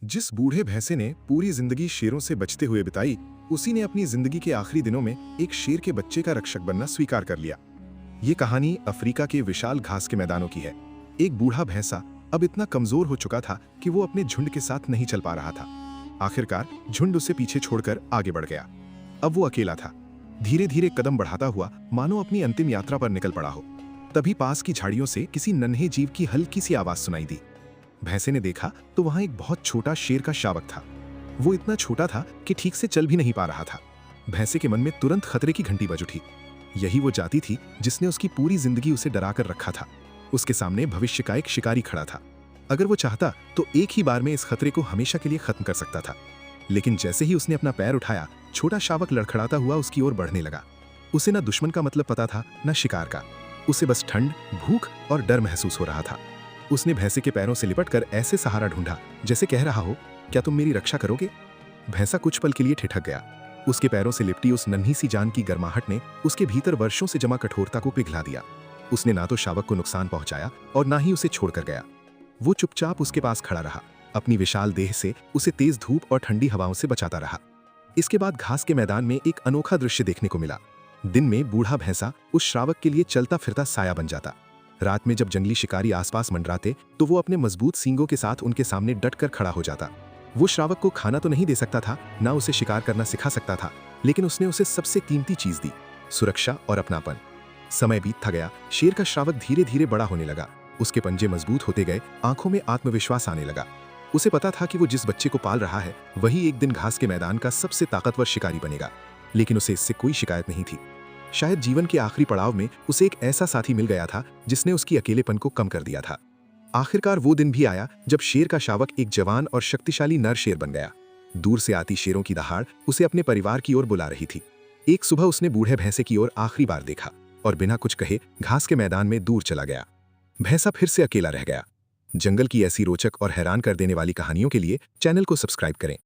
जिस बूढ़े भैंसे ने पूरी जिंदगी शेरों से बचते हुए बिताई, उसी ने अपनी जिंदगी के आखिरी दिनों में एक शेर के बच्चे का रक्षक बनना स्वीकार कर लिया। ये कहानी अफ्रीका के विशाल घास के मैदानों की है। एक बूढ़ा भैंसा अब इतना कमजोर हो चुका था कि वो अपने झुंड के साथ नहीं चल पा रहा था। आखिरकार झुंड उसे पीछे छोड़कर आगे बढ़ गया। अब वो अकेला था। धीरे धीरे कदम बढ़ाता हुआ मानो अपनी अंतिम यात्रा पर निकल पड़ा हो। तभी पास की झाड़ियों से किसी नन्हे जीव की हल्की सी आवाज सुनाई दी। भैंसे ने देखा तो वहां एक बहुत छोटा शेर का शावक था। वो इतना छोटा था कि ठीक से चल भी नहीं पा रहा था। भैंसे के मन में तुरंत खतरे की घंटी बज उठी। यही वो जाति थी जिसने उसकी पूरी जिंदगी उसे डरा कर रखा था। उसके सामने भविष्य का एक शिकारी खड़ा था। अगर वो चाहता तो एक ही बार में इस खतरे को हमेशा के लिए खत्म कर सकता था। लेकिन जैसे ही उसने अपना पैर उठाया, छोटा शावक लड़खड़ाता हुआ उसकी ओर बढ़ने लगा। उसे ना दुश्मन का मतलब पता था, न शिकार का। उसे बस ठंड, भूख और डर महसूस हो रहा था। उसने भैंसे के पैरों से लिपटकर ऐसे सहारा ढूंढा जैसे कह रहा हो, क्या तुम मेरी रक्षा करोगे? भैंसा कुछ पल के लिए ठिठक गया। उसके पैरों से लिपटी उस नन्ही सी जान की गर्माहट ने उसके भीतर वर्षों से जमा कठोरता को पिघला दिया। उसने ना तो शावक को नुकसान पहुंचाया और ना ही उसे छोड़कर गया। वो चुपचाप उसके पास खड़ा रहा, अपनी विशाल देह से उसे तेज धूप और ठंडी हवाओं से बचाता रहा। इसके बाद घास के मैदान में एक अनोखा दृश्य देखने को मिला। दिन में बूढ़ा भैंसा उस श्रावक के लिए चलता फिरता साया बन जाता। रात में जब जंगली शिकारी आसपास मंडराते तो वो अपने मजबूत सींगों के साथ उनके सामने डटकर खड़ा हो जाता। वो श्रावक को खाना तो नहीं दे सकता था, ना उसे शिकार करना सिखा सकता था, लेकिन उसने उसे सबसे कीमती चीज दी, सुरक्षा और अपनापन। समय बीतता गया। शेर का श्रावक धीरे धीरे बड़ा होने लगा। उसके पंजे मजबूत होते गए, आंखों में आत्मविश्वास आने लगा। उसे पता था कि वो जिस बच्चे को पाल रहा है वही एक दिन घास के मैदान का सबसे ताकतवर शिकारी बनेगा। लेकिन उसे इससे कोई शिकायत नहीं थी। शायद जीवन के आखिरी पड़ाव में उसे एक ऐसा साथी मिल गया था जिसने उसकी अकेलेपन को कम कर दिया था। आखिरकार वो दिन भी आया जब शेर का शावक एक जवान और शक्तिशाली नर शेर बन गया। दूर से आती शेरों की दहाड़ उसे अपने परिवार की ओर बुला रही थी। एक सुबह उसने बूढ़े भैंसे की ओर आखिरी बार देखा और बिना कुछ कहे घास के मैदान में दूर चला गया। भैंसा फिर से अकेला रह गया। जंगल की ऐसी रोचक और हैरान कर देने वाली कहानियों के लिए चैनल को सब्सक्राइब करें।